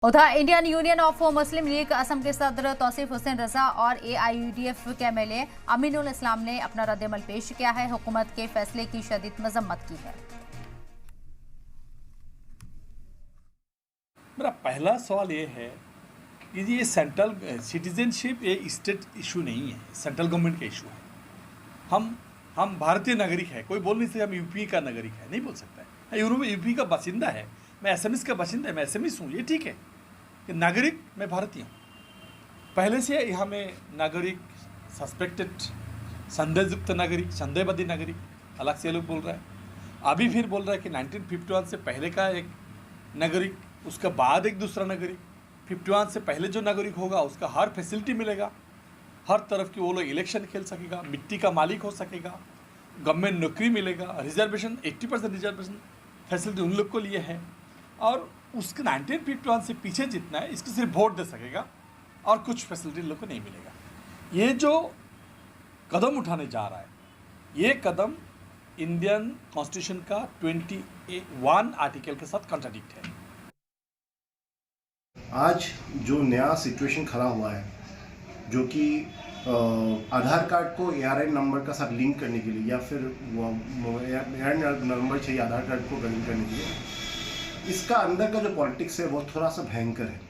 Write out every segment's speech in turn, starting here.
उधर Indian union of Muslim league Assam के सदर तौसीफ हुसैन रजा और AIUDF के MLA अमीनुल इस्लाम ने अपना रद्दमल पेश किया है। हुकूमत के फैसले की शदीद मजम्मत की है। मेरा पहला सवाल ये है कि ये सेंट्रल सिटीजनशिप ये स्टेट इशू नहीं है, सेंट्रल गवर्नमेंट का इशू है। हम भारतीय नागरिक है, कोई बोल नहीं सकता हम यूपी का नागरिक है, नहीं बोल सकता है। यूपी का बासिंदा है, मैं एसएमएस का बासिंदा है, मैं एसएमएस हूँ, ये ठीक है कि नागरिक मैं भारतीय हूँ। पहले से यहाँ में नागरिक सस्पेक्टेड, संदेहयुक्त नागरिक, संदेहवादी नागरिक अलग से लोग बोल रहा है। अभी फिर बोल रहा है कि 1951 से पहले का एक नागरिक, उसके बाद एक दूसरा नागरिक, 51 से पहले जो नागरिक होगा उसका हर फैसिलिटी मिलेगा, हर तरफ की वो लोग इलेक्शन खेल सकेगा, मिट्टी का मालिक हो सकेगा, गवर्नमेंट नौकरी मिलेगा, रिजर्वेशन 80% रिजर्वेशन फैसिलिटी उन लोग को लिए है। और उसके 1951 से पीछे जितना है इसको सिर्फ वोट दे सकेगा और कुछ फैसिलिटी लोग को नहीं मिलेगा। ये जो कदम उठाने जा रहा है, ये कदम इंडियन कॉन्स्टिट्यूशन का 21 आर्टिकल के साथ कॉन्ट्राडिक्ट है। आज जो नया सिचुएशन खड़ा हुआ है, जो कि आधार कार्ड को ARN नंबर का साथ लिंक करने के लिए या फिर ARN नंबर चाहिए आधार कार्ड को लिंक करने के लिए, इसका अंदर का जो पॉलिटिक्स है वो थोड़ा सा भयंकर है।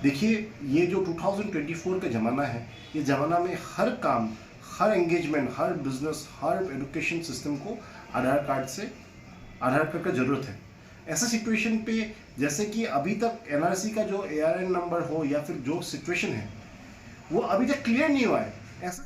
देखिए, ये जो 2024 का ज़माना है, ये ज़माना में हर काम, हर एंगेजमेंट, हर बिजनेस, हर एजुकेशन सिस्टम को आधार कार्ड का ज़रूरत है। ऐसा सिचुएशन पे जैसे कि अभी तक NRC का जो ARN नंबर हो या फिर जो सिचुएशन है वो अभी तक क्लियर नहीं हुआ है। ऐसा